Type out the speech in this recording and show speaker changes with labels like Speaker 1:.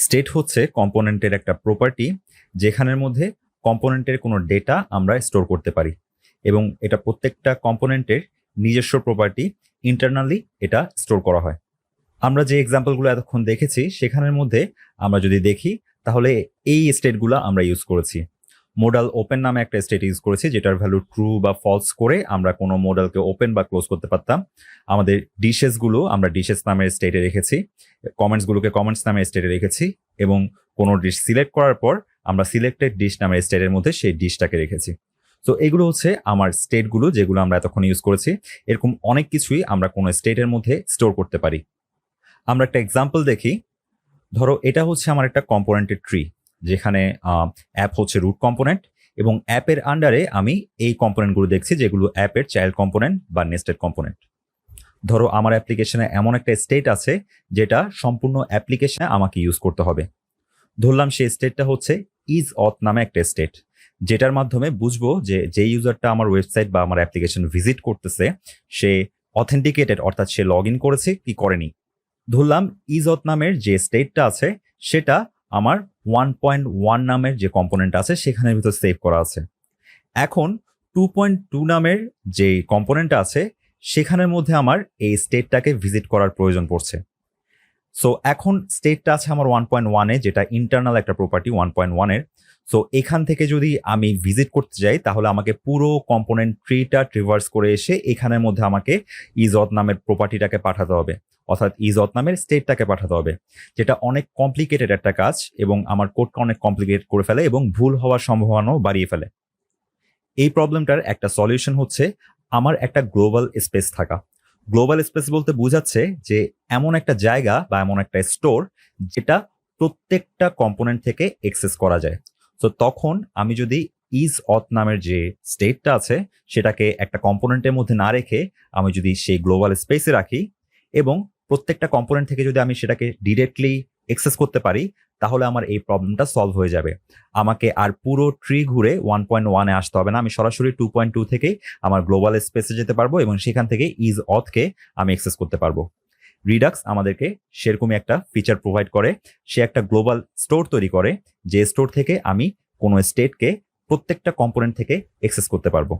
Speaker 1: State হচ্ছে কম্পোনেন্টের একটা property যেখানের মধ্যে কম্পোনেন্টের কোনো ডেটা আমরা স্টোর করতে পারি এবং এটা প্রত্যেকটা কম্পোনেন্টের নিজস্ব প্রপার্টি ইন্টারনালি এটা স্টোর করা হয়। আমরা যে এক্সাম্পলগুলো এতক্ষণ দেখেছি সেখানের মধ্যে আমরা যদি দেখি তাহলে এই স্টেটগুলো আমরা ইউজ করেছি। মোডাল ওপেন নামে একটা স্টেট ইউজ করেছি যেটার ভ্যালু ট্রু বা ফলস করে আমরা কোনো মোডালকে ওপেন বা ক্লোজ করতে পারতাম। আমাদের ডিশেসগুলো আমরা ডিশেস নামের স্টেটে রেখেছি, কমেন্টসগুলোকে কমেন্টস নামের স্টেটে রেখেছি এবং কোনো ডিশ সিলেক্ট করার পর আমরা সিলেক্টেড ডিশ নামের স্টেটের মধ্যে সেই ডিশটাকে রেখেছি। তো এগুলো হচ্ছে আমার স্টেটগুলো যেগুলো আমরা এতক্ষণ ইউজ করেছি। এরকম অনেক কিছুই আমরা কোনো স্টেটের মধ্যে স্টোর করতে পারি। আমরা একটা এক্সাম্পল দেখি। ধরো এটা হচ্ছে আমার একটা কম্পোনেন্টের ট্রি যেখানে অ্যাপ হচ্ছে রুট কম্পোনেন্ট এবং অ্যাপের আন্ডারে আমি এই কম্পোনেন্টগুলো দেখছি যেগুলো অ্যাপের চাইল্ড কম্পোনেন্ট বা নেস্টেড কম্পোনেন্ট। ধরো আমার অ্যাপ্লিকেশনে এমন একটা স্টেট আছে যেটা সম্পূর্ণ অ্যাপ্লিকেশনে আমাকে ইউজ করতে হবে। ধরলাম সেই স্টেটটা হচ্ছে ইজ অথ নামে একটা স্টেট, যেটার মাধ্যমে বুঝবো যে ইউজারটা আমার ওয়েবসাইট বা আমার অ্যাপ্লিকেশন ভিজিট করতেছে সে অথেন্টিকেটেড, অর্থাৎ সে লগ ইন করেছে কি করেনি। ধরলাম ইজত নামের যে স্টেটটা আছে সেটা আমার 1.1 নামের যে কম্পোনেন্ট আছে সেখানের ভিতর সেভ করা আছে। এখন 2.2 নামের যে কম্পোনেন্ট আছে সেখানের মধ্যে আমার এই স্টেটটাকে ভিজিট করার প্রয়োজন পড়ছে। সো এখন স্টেটটা আছে আমার 1.1-এ, যেটা ইন্টারনাল একটা প্রপার্টি 1.1-এর। সো এখান থেকে যদি আমি ভিজিট করতে যাই তাহলে আমাকে পুরো কম্পোনেন্ট ট্রিটা ট্রিভার্স করে এসে এখানের মধ্যে আমাকে ইজত নামের প্রপার্টিটাকে পাঠাতে হবে, অর্থাৎ ইজত নামের স্টেটটাকে পাঠাতে হবে, যেটা অনেক কমপ্লিকেটেড একটা কাজ এবং আমার কোডটা অনেক কমপ্লিকেট করে ফেলে এবং ভুল হওয়ার সম্ভাবনাও বাড়িয়ে ফেলে। এই প্রবলেমটার একটা সলিউশন হচ্ছে আমার একটা গ্লোবাল স্পেস থাকা। গ্লোবাল স্পেস বলতে বোঝাচ্ছে যে এমন একটা জায়গা বা এমন একটা স্টোর যেটা প্রত্যেকটা কম্পোনেন্ট থেকে অ্যাক্সেস করা যায়। তো তখন আমি যদি ইজ অথ নামের যে স্টেটটা আছে সেটাকে একটা কম্পোনেন্টের মধ্যে না রেখে আমি যদি সেই গ্লোবাল স্পেসে রাখি এবং প্রত্যেকটা কম্পোনেন্ট থেকে যদি আমি সেটাকে ডিরেক্টলি অ্যাক্সেস করতে পারি তাহলে আমার এই প্রবলেমটা সলভ হয়ে যাবে। আমাকে আর পুরো ট্রি ঘুরে 1.1-এ আসতে হবে না, আমি সরাসরি 2.2 থেকেই আমার গ্লোবাল স্পেসে যেতে পারবো এবং সেখান থেকে ইজ অথকে আমি অ্যাক্সেস করতে পারবো। রিডাক্স আমাদেরকে সেরকমই একটা ফিচার প্রোভাইড করে। সে একটা গ্লোবাল স্টোর তৈরি করে যে স্টোর থেকে আমি কোনো স্টেটকে প্রত্যেকটা কম্পোনেন্ট থেকে অ্যাক্সেস করতে পারবো।